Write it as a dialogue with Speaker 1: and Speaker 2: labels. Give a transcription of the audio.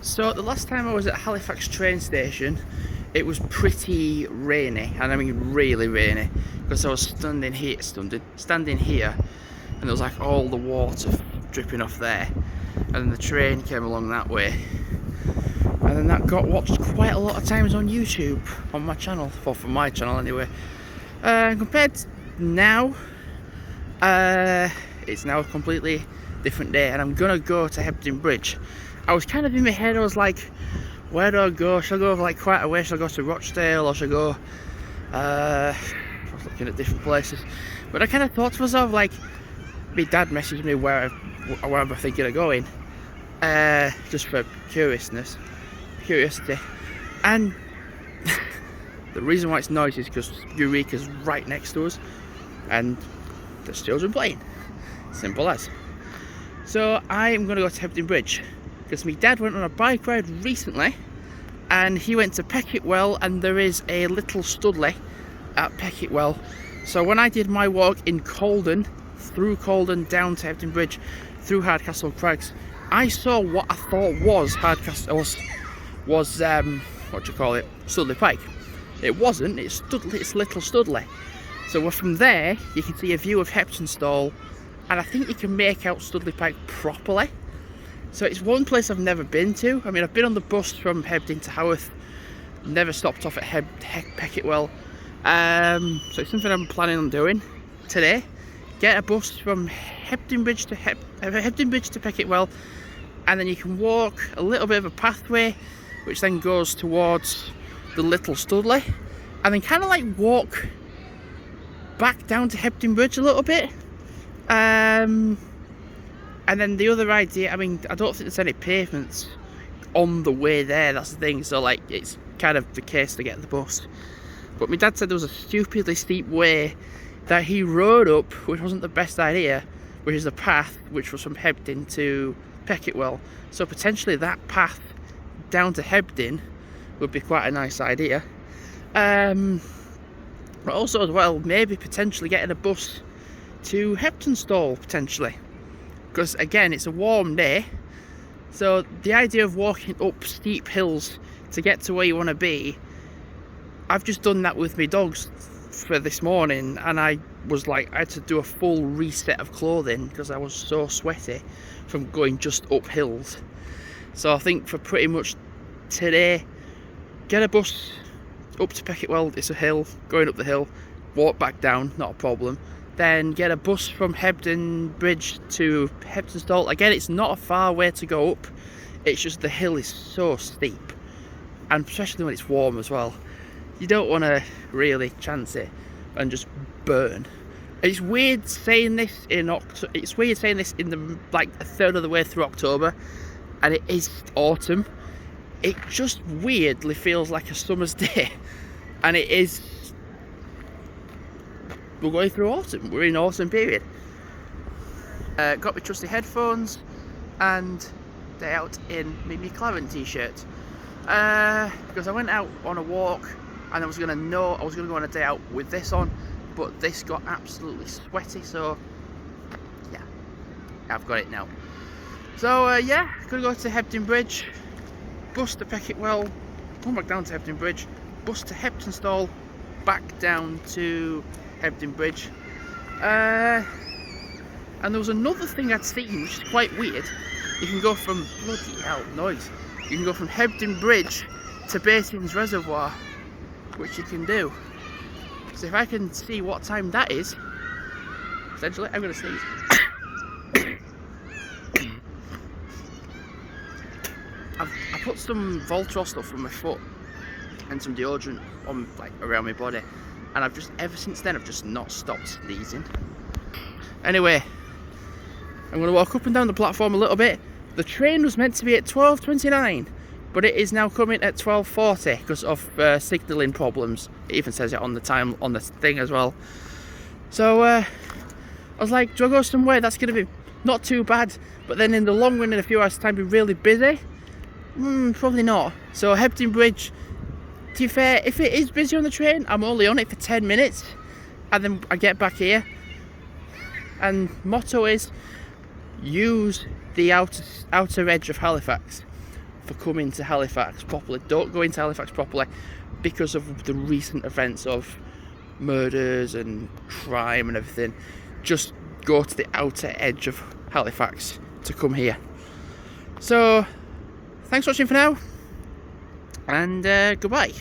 Speaker 1: So the last time I was at Halifax Train Station, it was pretty rainy, and I mean really rainy, because I was standing here, and there was like all the water dripping off there, and then the train came along that way, and then that got watched quite a lot of times on YouTube, on my channel, or for my channel anyway. Compared to now, it's now a completely different day, and I'm gonna go to Hebden Bridge. I was kind of in my head, I was like, where do I go? Should I go like quite a way? Should I go to Rochdale, or should I go, I was looking at different places, but I kind of thought to myself, like, my dad messaged me where I'm thinking of going, just for curiosity, and the reason why it's noisy is because Eureka's right next to us, and there's children playing, simple as. So I'm going to go to Hebden Bridge, because my dad went on a bike ride recently, and he went to Peckettwell, and there is a little Studley at Peckettwell. So when I did my walk in Colden, through Colden down to Hebden Bridge, through Hardcastle Crags, I saw what I thought was Studley Pike. It wasn't, it's little Studley. So from there, you can see a view of Heptonstall, and I think you can make out Studley Pike properly. So it's one place I've never been to. I mean, I've been on the bus from Hebden to Haworth, never stopped off at Peckettwell. So it's something I'm planning on doing today. Get a bus from Hebden Bridge to Peckettwell, and then you can walk a little bit of a pathway, which then goes towards the little Studley, and then kind of like walk back down to Hebden Bridge a little bit. And then the other idea, I mean, I don't think there's any pavements on the way there, that's the thing, so like it's kind of the case to get the bus. But my dad said there was a stupidly steep way that he rode up, which wasn't the best idea, which is the path which was from Hebden to Peckettwell. So potentially that path down to Hebden would be quite a nice idea. But also as well, maybe potentially getting a bus to Heptonstall, potentially. Because again, it's a warm day, so the idea of walking up steep hills to get to where you want to be, I've just done that with my dogs for this morning, and I was like, I had to do a full reset of clothing because I was so sweaty from going just up hills. So I think for pretty much today, get a bus up to Peckettwell, it's a hill, going up the hill, walk back down, not a problem. Then get a bus from Hebden Bridge to Heptonstall. Again, it's not a far way to go up, it's just the hill is so steep, and especially when it's warm as well, you don't want to really chance it and just burn. It's weird saying this in the like a third of the way through October, and it is autumn. It just weirdly feels like a summer's day, and it is. We're going through autumn, we're in autumn period. Got my trusty headphones, and they're out in my McLaren t-shirt. Because I went out on a walk, and I was gonna go on a day out with this on, but this got absolutely sweaty, so yeah, I've got it now. So yeah, gonna go to Hebden Bridge, bus to Peckettwell, come back down to Hebden Bridge, bus to Heptonstall, back down to Hebden Bridge. And there was another thing I'd seen which is quite weird. You can go from, bloody hell, noise. You can go from Hebden Bridge to Basins Reservoir, which you can do. So if I can see what time that is, essentially, I'm going to sneeze. I put some Voltron stuff on my foot and some deodorant on, like, around my body, and ever since then I've just not stopped sneezing. Anyway, I'm going to walk up and down the platform a little bit. The train was meant to be at 12:29, but it is now coming at 12:40 because of signalling problems. It even says it on the time on the thing as well. So I was like, do I go somewhere that's going to be not too bad, but then in the long run in a few hours time be really busy? Probably not. So Hebden Bridge, to be fair, if it is busy on the train, I'm only on it for 10 minutes and then I get back here. And motto is, use the outer edge of Halifax. for coming to Halifax properly. Don't go into Halifax properly because of the recent events of murders and crime and everything. Just go to the outer edge of Halifax to come here. So thanks for watching for now, and goodbye.